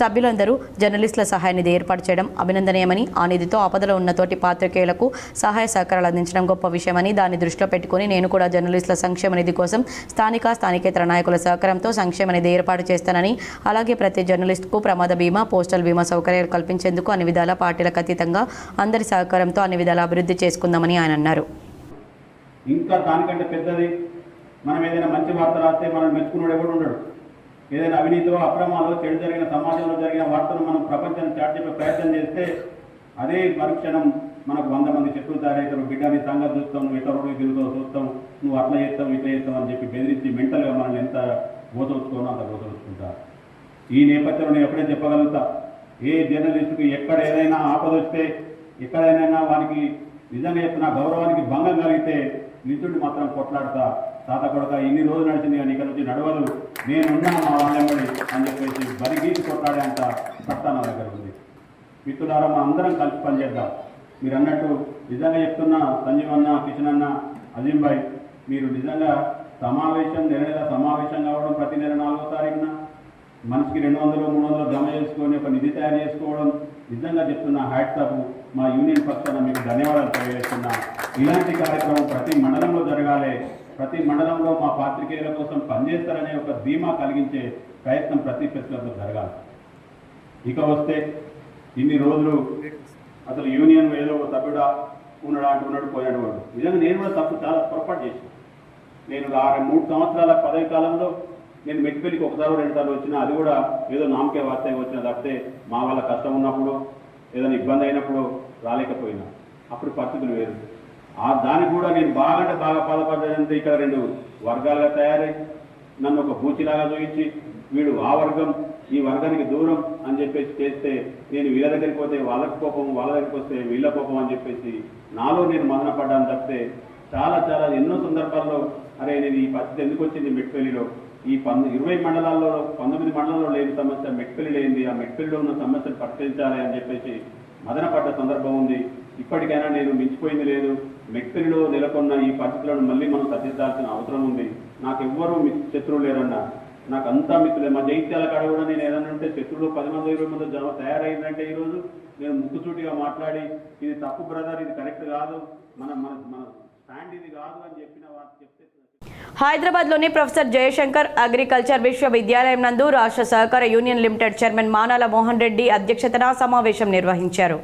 సభ్యులందరూ జర్నలిస్టుల సహాయ నిధి ఏర్పాటు చేయడం అభినందనీయమని, ఆ నిధితో ఆపదలో ఉన్న తోటి పాత్రికేయులకు సహాయ సహకారాలు అందించడం గొప్ప విషయమని, దాన్ని దృష్టిలో పెట్టుకుని నేను కూడా జర్నలిస్టుల సంక్షేమ నిధి కోసం స్థానికేతర నాయకుల సహకారంతో సంక్షేమ నిధి ఏర్పాటు చేస్తానని, అలాగే ప్రతి జర్నలిస్టుకు ప్రమాద బీమా, పోస్టల్ బీమా సౌకర్యాలు కల్పించేందుకు అన్ని విధాల పార్టీలకు అతీతంగా అందరి సహకారంతో అన్ని విధాల అభివృద్ధి చేసుకుందామని ఆయన అన్నారు. ఇంకా దానికంటే పెద్దది, మనం ఏదైనా మంచి వార్త రాస్తే మనం మెచ్చుకున్నాడు ఎవడు ఉండడు. ఏదైనా అవినీతిలో, అక్రమాలో, చెడు జరిగిన సమాజంలో జరిగిన వార్తను మనం ప్రపంచాన్ని చాటి చెప్పే ప్రయత్నం చేస్తే అదే మరుక్షణం మనకు 100 మంది చెట్లు తయారవుతారు. బిడ్డని సంగతి చూస్తాం, నువ్వు ఎట్లా రోడ్డు తిరుగుతావు చూస్తాం, నువ్వు అట్లా చేస్తావు ఇట్లా చేస్తావు అని చెప్పి బెదిరించి మెంటల్గా మనల్ని ఎంత గోతవుచ్చుకోనో అంత గోతవుచ్చుకుంటారు. ఈ నేపథ్యంలో నేను ఎప్పుడైనా చెప్పగలుగుతా, ఏ జర్నలిస్టుకి ఎక్కడ ఏదైనా ఆపద వస్తే, ఎక్కడైనా వానికి నిజంగా చెప్తున్నా గౌరవానికి భంగం కలిగితే నిధుడు మాత్రం కొట్లాడతా, తాత కొడక ఇన్ని రోజులు నడిచింది కానీ ఇక్కడ నుంచి నడవదు, నేనున్నా మా వాళ్ళెంబడి అని చెప్పేసి బరిగీసి కొట్లాడే అంత సత్తా నా దగ్గర ఉంది. మిత్రులారా మనం అందరం కలిసి పనిచేద్దాం. మీరు అన్నట్టు నిజంగా చెప్తున్నా సంజీవ్ అన్న, కిషన్ అన్న, అజీం భాయ్, మీరు నిజంగా నెల నెల సమావేశం కావడం, ప్రతి నెల 4వ తారీఖున మనిషికి 200-300 జమ చేసుకొని ఒక నిధి తయారు చేసుకోవడం, నిజంగా చెప్తున్నా హ్యాట్స్ ఆఫ్. మా యూనియన్ పక్షాన మీకు ధన్యవాదాలు తెలియజేస్తున్నా. ఇలాంటి కార్యక్రమం ప్రతి మండలంలో జరగాలి. ప్రతి మండలంలో మా పాత్రికేయుల కోసం పనిచేస్తారనే ఒక ధీమా కలిగించే ప్రయత్నం ప్రతి ప్రెస్లో జరగాలి. ఇక వస్తే ఇన్ని రోజులు అసలు యూనియన్ ఏదో సభ్యుడా ఉన్నాడు పోయాడు. నిజంగా నేను కూడా చాలా పొరపాటు చేశాను. నేను 3 సంవత్సరాల పదవి కాలంలో నేను మెట్టిపల్లికి 1-2 సార్లు వచ్చినా, అది కూడా ఏదో నామకే వార్తగా వచ్చిన తప్పితే మా వాళ్ళ కష్టం ఉన్నప్పుడు ఏదైనా ఇబ్బంది అయినప్పుడు రాలేకపోయినా. అప్పుడు పరిస్థితులు వేరు. దానికి కూడా నేను బాగా బాధపడ్డానంటే ఇక్కడ 2 వర్గాలుగా తయారై నన్ను ఒక బూచిలాగా చూపించి వీడు ఆ వర్గం ఈ వర్గానికి దూరం అని చెప్పేసి చేస్తే, నేను వీళ్ళ దగ్గరికి పోతే వాళ్ళకి కోపం, వాళ్ళ దగ్గరికి వస్తే వీళ్ళ కోపం అని చెప్పేసి నాలో నేను మదనపడ్డాను తప్పితే చాలా ఎన్నో సందర్భాల్లో అరే నేను ఈ పరిస్థితి ఎందుకు వచ్చింది మెట్పల్లిలో, ఈ 20 మండలాల్లో 19 మండలాల్లో లేని సమస్య మెట్పల్లి లేనిది, ఆ మెట్పల్లిలో ఉన్న సమస్యను పరిష్కరించాలి అని చెప్పేసి మదనపడ్డ సందర్భం ఉంది. ఇప్పటికైనా నేను మించిపోయింది లేదు. మెట్పల్లిలో నెలకొన్న ఈ పరిస్థితులను మళ్ళీ మనం సరిదిద్దాల్సిన అవసరం ఉంది. నాకు ఎవ్వరూ శత్రువు లేరన్నా, నాకు అంతా మిత్రులే. మా జైత్యాల కాడ కూడా నేను ఏదన్నా ఉంటే శత్రువులు 10 మంది 20 మంది జమ తయారైందంటే ఈరోజు నేను ముక్కుసూటిగా మాట్లాడి ఇది తప్పు బ్రదర్, ఇది కరెక్ట్ కాదు, మన స్టాండ్ ఇది కాదు అని చెప్పిన వారు చెప్తే. హైదరాబాద్లోని ప్రొఫెసర్ జయశంకర్ అగ్రికల్చర్ విశ్వవిద్యాలయం నందు రాష్ట్ర సహకార union limited chairman Manala Mohan Reddy అధ్యక్షతన సమావేశం నిర్వహించారు.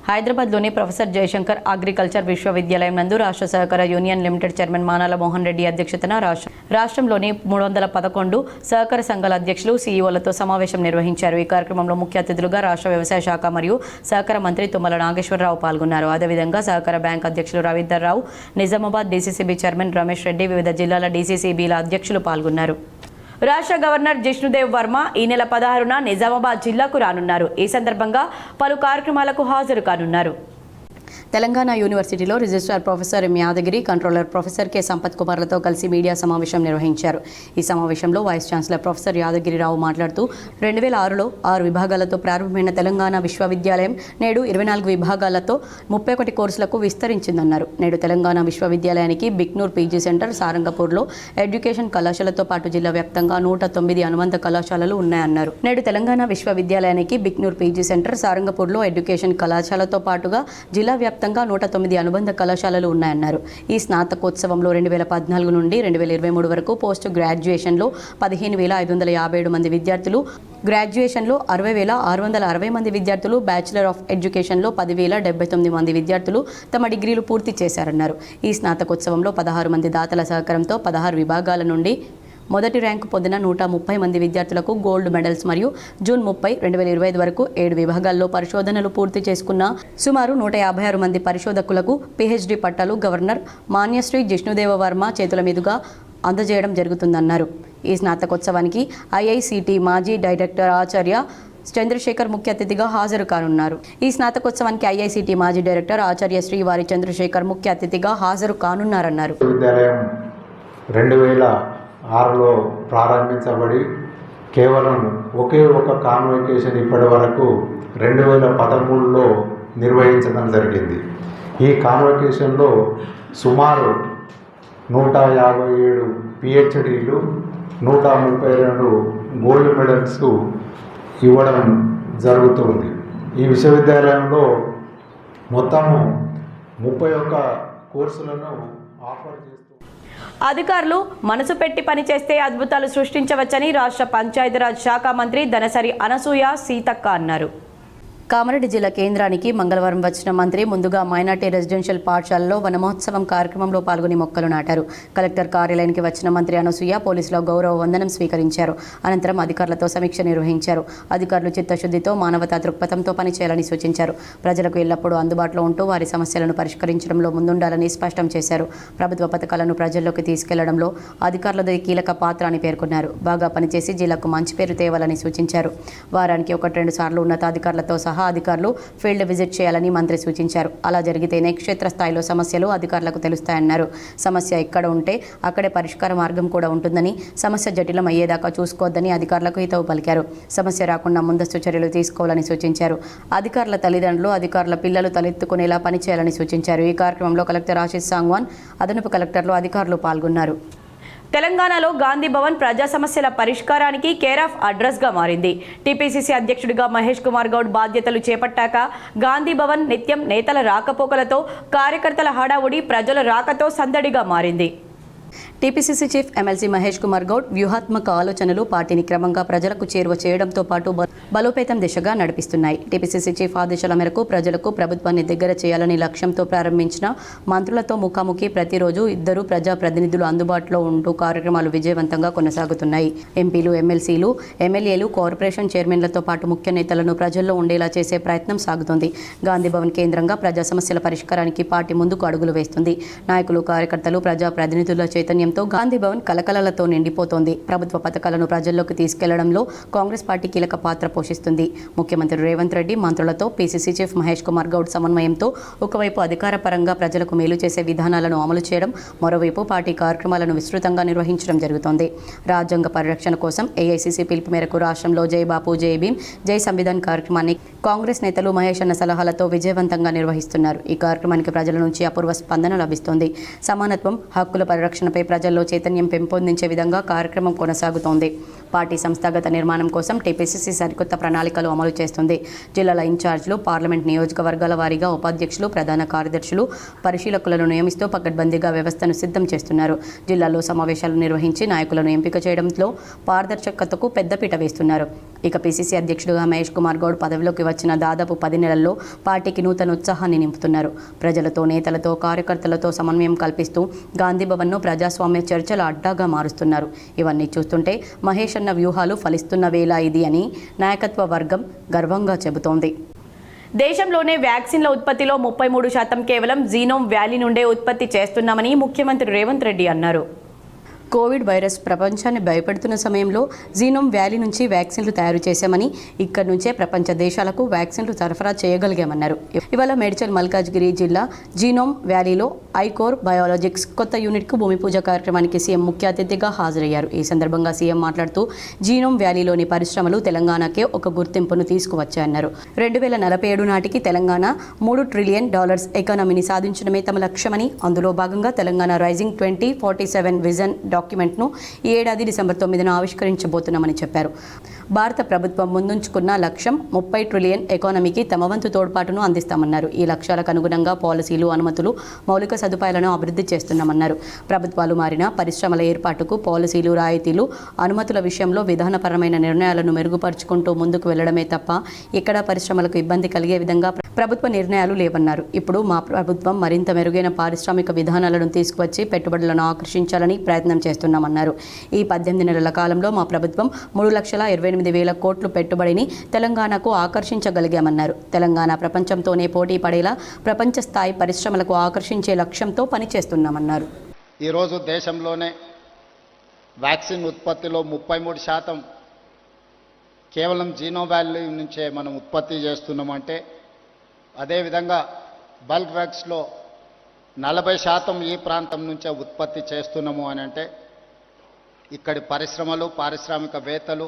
హైదరాబాద్లోని ప్రొఫెసర్ జయశంకర్ అగ్రికల్చర్ విశ్వవిద్యాలయం నందు రాష్ట్ర సహకార union limited chairman Manala Mohan Reddy అధ్యక్షతన రాష్ట్రంలోని 311 సహకార సంఘాల అధ్యక్షులు, సీఈఓలతో సమావేశం నిర్వహించారు. ఈ కార్యక్రమంలో ముఖ్య అతిథులుగా రాష్ట్ర వ్యవసాయ శాఖ మరియు సహకార మంత్రి తుమ్మల నాగేశ్వరరావు పాల్గొన్నారు. అదేవిధంగా సహకార బ్యాంక్ అధ్యక్షులు రవీందర్ రావు, నిజామాబాద్ డీసీసీబీ చైర్మన్ రమేష్ రెడ్డి, వివిధ జిల్లాల డీసీసీబీల అధ్యక్షులు పాల్గొన్నారు. రాష్ట్ర గవర్నర్ జిష్ణుదేవ్ వర్మ ఈ నెల 16న నిజామాబాద్ జిల్లాకు రానున్నారు. ఈ సందర్భంగా పలు కార్యక్రమాలకు హాజరు కానున్నారు. తెలంగాణ యూనివర్సిటీలో registrar professor M Yadagiri, controller professor K Sampath కుమార్లతో కలిసి మీడియా సమావేశం నిర్వహించారు. ఈ సమావేశంలో వైస్ ఛాన్సలర్ ప్రొఫెసర్ యాదగిరిరావు మాట్లాడుతూ 2006లో 6 విభాగాలతో ప్రారంభమైన తెలంగాణ విశ్వవిద్యాలయం నేడు 24 విభాగాలతో 31 కోర్సులకు విస్తరించిందన్నారు. నేడు తెలంగాణ విశ్వవిద్యాలయానికి బిక్నూర్ పీజీ సెంటర్, సారంగపూర్లో ఎడ్యుకేషన్ కళాశాలతో పాటు జిల్లా వ్యాప్తంగా 109 అనుబంధ కళాశాలలు ఉన్నాయన్నారు. నేడు తెలంగాణ విశ్వవిద్యాలయానికి బిక్నూర్ పీజీ సెంటర్, సారంగపూర్లో ఎడ్యుకేషన్ కళాశాలతో పాటుగా జిల్లా వ్యాప్తంగా 109 అనుబంధ కళాశాలలు ఉన్నాయన్నారు. ఈ స్నాతకోత్సవంలో 2014 నుండి 2023 వరకు పోస్ట్ గ్రాడ్యుయేషన్లో 15,557 మంది విద్యార్థులు, గ్రాడ్యుయేషన్లో 60,660 మంది విద్యార్థులు, బ్యాచిలర్ ఆఫ్ ఎడ్యుకేషన్లో 10,079 మంది విద్యార్థులు తమ డిగ్రీలు పూర్తి చేశారన్నారు. ఈ స్నాతకోత్సవంలో 16 మంది దాతల సహకారంతో 16 విభాగాల నుండి మొదటి ర్యాంకు పొందిన 130 మంది విద్యార్థులకు గోల్డ్ మెడల్స్ మరియు జూన్ 30, 2025 వరకు 7 విభాగాల్లో పరిశోధనలు పూర్తి చేసుకున్న సుమారు 156 మంది పరిశోధకులకు పిహెచ్డి పట్టాలు గవర్నర్ మాన్యశ్రీ జిష్ణుదేవ వర్మ చేతుల మీదుగా అందజేయడం జరుగుతుందన్నారు. ఈ స్నాతకోత్సవానికి ఐఐసిటి మాజీ డైరెక్టర్ ఆచార్య చంద్రశేఖర్ ముఖ్య అతిథిగా హాజరు కానున్నారు. ఈ స్నాతకోత్సవానికి ఐఐసిటి మాజీ డైరెక్టర్ ఆచార్య శ్రీవారి చంద్రశేఖర్ ముఖ్య అతిథిగా హాజరు కానున్నారన్నారు. 2006లో ప్రారంభించబడి కేవలం ఒకే ఒక కాన్వకేషన్ ఇప్పటి వరకు 2013లో నిర్వహించడం జరిగింది. ఈ కాన్వకేషన్లో సుమారు 157 పిహెచ్డీలు, 132 గోల్డ్ మెడల్స్ ఇవ్వడం జరుగుతుంది. ఈ విశ్వవిద్యాలయంలో మొత్తము 31 కోర్సులను ఆఫర్ చేస్తూ అధికారులు మనసు పెట్టి పనిచేస్తే అద్భుతాలు సృష్టించవచ్చని రాష్ట్ర పంచాయతీరాజ్ శాఖ మంత్రి ధనసరి అనసూయ సీతక్క అన్నారు. కామారెడ్డి జిల్లా కేంద్రానికి మంగళవారం వచ్చిన మంత్రి ముందుగా మైనార్టీ రెసిడెన్షియల్ పాఠశాలలో వనమహోత్సవం కార్యక్రమంలో పాల్గొని మొక్కలు నాటారు. కలెక్టర్ కార్యాలయానికి వచ్చిన మంత్రి అనసూయ పోలీసుల గౌరవ వందనం స్వీకరించారు. అనంతరం అధికారులతో సమీక్ష నిర్వహించారు. అధికారులు చిత్తశుద్ధితో మానవతా దృక్పథంతో పనిచేయాలని సూచించారు. ప్రజలకు ఎల్లప్పుడూ అందుబాటులో ఉంటూ వారి సమస్యలను పరిష్కరించడంలో ముందుండాలని స్పష్టం చేశారు. ప్రభుత్వ పథకాలను ప్రజల్లోకి తీసుకెళ్లడంలో అధికారులది కీలక పాత్ర అని పేర్కొన్నారు. బాగా పనిచేసి జిల్లాకు మంచి పేరు తేవాలని సూచించారు. వారానికి 1-2 సార్లు ఉన్నతాధికారులతో సహా అధికారులు ఫీల్డ్ విజిట్ చేయాలని మంత్రి సూచించారు. అలా జరిగితేనే క్షేత్రస్థాయిలో సమస్యలు అధికారులకు తెలుస్తాయన్నారు. సమస్య ఎక్కడ ఉంటే అక్కడే పరిష్కార మార్గం కూడా ఉంటుందని, సమస్య జటిలం అయ్యేదాకా చూసుకోవద్దని అధికారులకు హితవు పలికారు. సమస్య రాకుండా ముందస్తు చర్యలు తీసుకోవాలని సూచించారు. అధికారుల తల్లిదండ్రులు, అధికారుల పిల్లలు తలెత్తుకునేలా పనిచేయాలని సూచించారు. ఈ కార్యక్రమంలో కలెక్టర్ ఆశీష్ సాంగ్వాన్, అదనపు కలెక్టర్లు, అధికారులు పాల్గొన్నారు. తెలంగాణలో గాంధీ భవన్ ప్రజా సమస్యల పరిష్కారానికి కేర్ ఆఫ్ అడ్రస్గా మారింది. టీపీసీసీ అధ్యక్షుడిగా మహేష్ కుమార్ గౌడ్ బాధ్యతలు చేపట్టాక గాంధీ భవన్ నిత్యం నేతల రాకపోకలతో, కార్యకర్తల హడావుడి, ప్రజల రాకతో సందడిగా మారింది. TPCC chief MLC Mahesh Kumar Goud వ్యూహాత్మక ఆలోచనలు పార్టీని క్రమంగా ప్రజలకు చేరువ చేయడంతో పాటు బలోపేతం దిశగా నడిపిస్తున్నాయి. టీపీసీసీ చీఫ్ ఆదేశాల మేరకు ప్రజలకు ప్రభుత్వాన్ని దగ్గర చేయాలని లక్ష్యంతో ప్రారంభించిన మంత్రులతో ముఖాముఖి ప్రతిరోజు 2 ప్రజాప్రతినిధులు అందుబాటులో ఉంటూ కార్యక్రమాలు విజయవంతంగా కొనసాగుతున్నాయి. ఎంపీలు, ఎమ్మెల్సీలు, ఎమ్మెల్యేలు, కార్పొరేషన్ చైర్మన్లతో పాటు ముఖ్య నేతలను ప్రజల్లో ఉండేలా చేసే ప్రయత్నం సాగుతోంది. గాంధీ భవన్ కేంద్రంగా ప్రజా సమస్యల పరిష్కారానికి పార్టీ ముందుకు అడుగులు వేస్తుంది. నాయకులు, కార్యకర్తలు, ప్రజాప్రతినిధుల చైతన్యంతో గాంధీ భవన్ కలకలలతో నిండిపోతోంది. ప్రభుత్వ పథకాలను ప్రజల్లోకి తీసుకెళ్లడంలో కాంగ్రెస్ పార్టీ కీలక పాత్ర పోషిస్తుంది. ముఖ్యమంత్రి రేవంత్ రెడ్డి, మంత్రులతో పీసీసీ చీఫ్ మహేష్ కుమార్ గౌడ్ సమన్వయంతో ఒకవైపు అధికార పరంగా ప్రజలకు మేలు చేసే విధానాలను అమలు చేయడం, మరోవైపు పార్టీ కార్యక్రమాలను విస్తృతంగా నిర్వహించడం జరుగుతోంది. రాజ్యాంగ పరిరక్షణ కోసం ఏఐసీసీ పిలుపు మేరకు రాష్ట్రంలో జై బాపు, జై భీమ్, జై సంవిధాన్ కార్యక్రమాన్ని కాంగ్రెస్ నేతలు మహేష్ అన్న సలహాలతో విజయవంతంగా నిర్వహిస్తున్నారు. ఈ కార్యక్రమానికి ప్రజల నుంచి అపూర్వ స్పందన లభిస్తోంది. సమానత్వం, హక్కుల పరిరక్షణపై ప్రజల్లో చైతన్యం పెంపొందించే విధంగా కార్యక్రమం కొనసాగుతోంది. పార్టీ సంస్థాగత నిర్మాణం కోసం టీపీసీసీ సరికొత్త ప్రణాళికలు అమలు చేస్తుంది. జిల్లాల ఇన్ఛార్జీలు, పార్లమెంట్ నియోజకవర్గాల వారీగా ఉపాధ్యక్షులు, ప్రధాన కార్యదర్శులు, పరిశీలకులను నియమిస్తూ పకడ్బందీగా వ్యవస్థను సిద్ధం చేస్తున్నారు. జిల్లాల్లో సమావేశాలు నిర్వహించి నాయకులను ఎంపిక చేయడంలో పారదర్శకతకు పెద్దపీట వేస్తున్నారు. ఇక పీసీసీ అధ్యక్షుడిగా మహేష్ కుమార్ గౌడ్ పదవిలోకి వచ్చిన దాదాపు 10 నెలల్లో పార్టీకి నూతన ఉత్సాహాన్ని నింపుతున్నారు. ప్రజలతో, నేతలతో, కార్యకర్తలతో సమన్వయం కల్పిస్తూ గాంధీ భవన్ను ప్రజాస్వామ్య చర్చల అడ్డాగా మారుస్తున్నారు. ఇవన్నీ చూస్తుంటే మహేష్ అన్న వ్యూహాలు ఫలిస్తున్న వేళ ఇది అని నాయకత్వ వర్గం గర్వంగా చెబుతోంది. దేశంలోనే వ్యాక్సిన్ల ఉత్పత్తిలో 33% కేవలం జీనోమ్ వ్యాలీ నుండే ఉత్పత్తి చేస్తున్నామని ముఖ్యమంత్రి రేవంత్ రెడ్డి అన్నారు. కోవిడ్ వైరస్ ప్రపంచాన్ని భయపెడుతున్న సమయంలో జీనోమ్ వ్యాలీ నుంచి వ్యాక్సిన్లు తయారు చేశామని, ఇక్కడి నుంచే ప్రపంచ దేశాలకు వ్యాక్సిన్లు సరఫరా చేయగలిగామన్నారు. ఇవాళ మేడ్చల్ మల్కాజ్గిరి జిల్లా జీనోమ్ వ్యాలీలో ఐకోర్ బయాలజిక్స్ కొత్త యూనిట్కు భూమి పూజ కార్యక్రమానికి సీఎం ముఖ్య అతిథిగా హాజరయ్యారు. ఈ సందర్భంగా సీఎం మాట్లాడుతూ జీనోమ్ వ్యాలీలోని పరిశ్రమలు తెలంగాణకే ఒక గుర్తింపును తీసుకువచ్చాయన్నారు. 2047 నాటికి తెలంగాణ $3 ట్రిలియన్ ఎకానమీని సాధించడమే తమ లక్ష్యమని, అందులో భాగంగా తెలంగాణ రైజింగ్ 2047 విజన్ డాక్యుమెంట్ను ఈ ఏడాది డిసెంబర్ 9న ఆవిష్కరించబోతున్నామని చెప్పారు. భారత ప్రభుత్వం ముందుంచుకున్న లక్ష్యం 30 ట్రిలియన్ ఎకానమీకి తమ వంతు తోడ్పాటును అందిస్తామన్నారు. ఈ లక్ష్యాలకు అనుగుణంగా పాలసీలు, అనుమతులు, మౌలిక సదుపాయాలను అభివృద్ధి చేస్తున్నామన్నారు. ప్రభుత్వాలు మారిన పరిశ్రమల ఏర్పాటుకు పాలసీలు, రాయితీలు, అనుమతుల విషయంలో విధానపరమైన నిర్ణయాలను మెరుగుపరుచుకుంటూ ముందుకు వెళ్లడమే తప్ప ఎక్కడా పరిశ్రమలకు ఇబ్బంది కలిగే విధంగా ప్రభుత్వ నిర్ణయాలు లేవన్నారు. ఇప్పుడు మా ప్రభుత్వం మరింత మెరుగైన పారిశ్రామిక విధానాలను తీసుకువచ్చి పెట్టుబడులను ఆకర్షించాలని ప్రయత్నం చేస్తున్నామన్నారు. ఈ 18 నెలల కాలంలో మా ప్రభుత్వం 3,28,000 కోట్ల పెట్టుబడిని తెలంగాణకు ఆకర్షించగలిగామన్నారు. తెలంగాణ ప్రపంచంతోనే పోటీ పడేలా ప్రపంచ స్థాయి పరిశ్రమలకు ఆకర్షించే లక్ష్యంతో పనిచేస్తున్నామన్నారు. ఈరోజు దేశంలోనే వ్యాక్సిన్ ఉత్పత్తిలో 33% కేవలం జీనోమ్ వ్యాలీ నుంచే మనం ఉత్పత్తి చేస్తున్నామంటే, అదేవిధంగా బల్క్ డ్రగ్స్లో 40% ఈ ప్రాంతం నుంచే ఉత్పత్తి చేస్తున్నాము అని అంటే ఇక్కడి పరిశ్రమలు, పారిశ్రామికవేత్తలు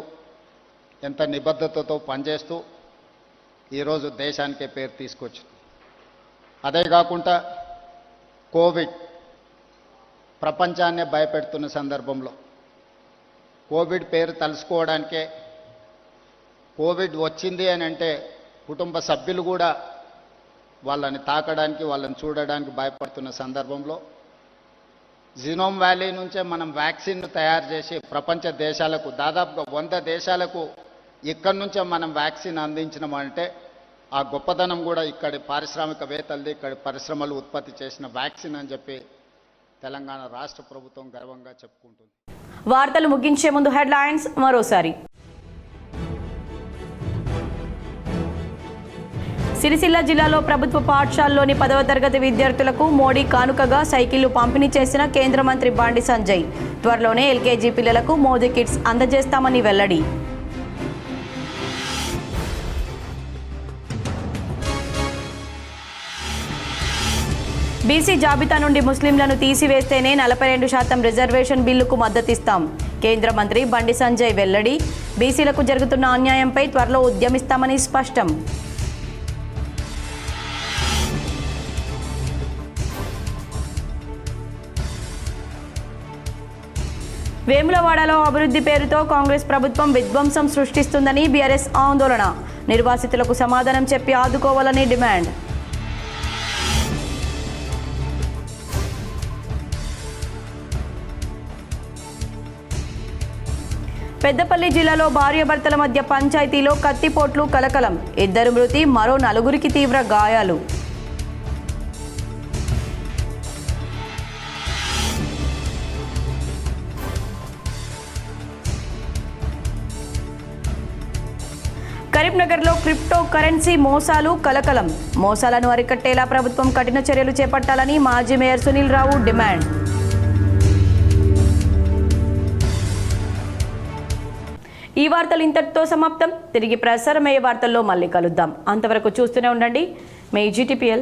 ఎంత నిబద్ధతతో పనిచేస్తూ ఈరోజు దేశానికే పేరు తీసుకొచ్చింది. అదే కాకుండా కోవిడ్ ప్రపంచాన్నే భయపెడుతున్న సందర్భంలో కోవిడ్ పేరు తలుసుకోవడానికే, కోవిడ్ వచ్చింది అని అంటే కుటుంబ సభ్యులు కూడా వాళ్ళని తాకడానికి, వాళ్ళని చూడడానికి భయపడుతున్న సందర్భంలో జీనోమ్ వ్యాలీ నుంచే మనం వ్యాక్సిన్ తయారు చేసి ప్రపంచ దేశాలకు, దాదాపుగా 100 దేశాలకు ఇక్కడి నుంచే మనం వ్యాక్సిన్ అందించినామంటే ఆ గొప్పదనం కూడా ఇక్కడి పారిశ్రామికవేత్తలది, ఇక్కడి పరిశ్రమలు ఉత్పత్తి చేసిన వ్యాక్సిన్ అని చెప్పి తెలంగాణ రాష్ట్ర ప్రభుత్వం గర్వంగా చెప్పుకుంటుంది. వార్తలు ముగించే ముందు హెడ్లైన్స్ మరోసారి. సిరిసిల్ల జిల్లాలో ప్రభుత్వ పాఠశాలలోని 10వ తరగతి విద్యార్థులకు మోడీ కానుకగా సైకిళ్లు పంపిణీ చేసిన కేంద్ర మంత్రి బండి సంజయ్. త్వరలోనే ఎల్కేజీ పిల్లలకు మోదీ కిట్స్ అందజేస్తామని వెల్లడి. బీసీ జాబితా నుండి ముస్లింలను తీసివేస్తేనే 42% రిజర్వేషన్ బిల్లుకు మద్దతిస్తాం. కేంద్ర మంత్రి బండి సంజయ్ వెల్లడి. బీసీలకు జరుగుతున్న అన్యాయంపై త్వరలో ఉద్యమిస్తామని స్పష్టం. వేములవాడలో అభివృద్ధి పేరుతో కాంగ్రెస్ ప్రభుత్వం విధ్వంసం సృష్టిస్తుందని బీఆర్ఎస్ ఆందోళన. నిర్వాసితులకు సమాధానం చెప్పి ఆదుకోవాలని డిమాండ్. పెద్దపల్లి జిల్లాలో భార్యాభర్తల మధ్య పంచాయతీలో కత్తిపోట్లు కలకలం. 2 మృతి, మరో 4కి తీవ్ర గాయాలు. కరీంనగర్లో క్రిప్టో కరెన్సీ మోసాలు కలకలం. మోసాలను అరికట్టేలా ప్రభుత్వం కఠిన చర్యలు చేపట్టాలని మాజీ మేయర్ సునీల్ రావు డిమాండ్. ఈ వార్తలు ఇంతటితో సమాప్తం. తిరిగి ప్రసారమయ్యే వార్తల్లో మళ్ళీ కలుద్దాం. అంతవరకు చూస్తూనే ఉండండి మీ GTPL.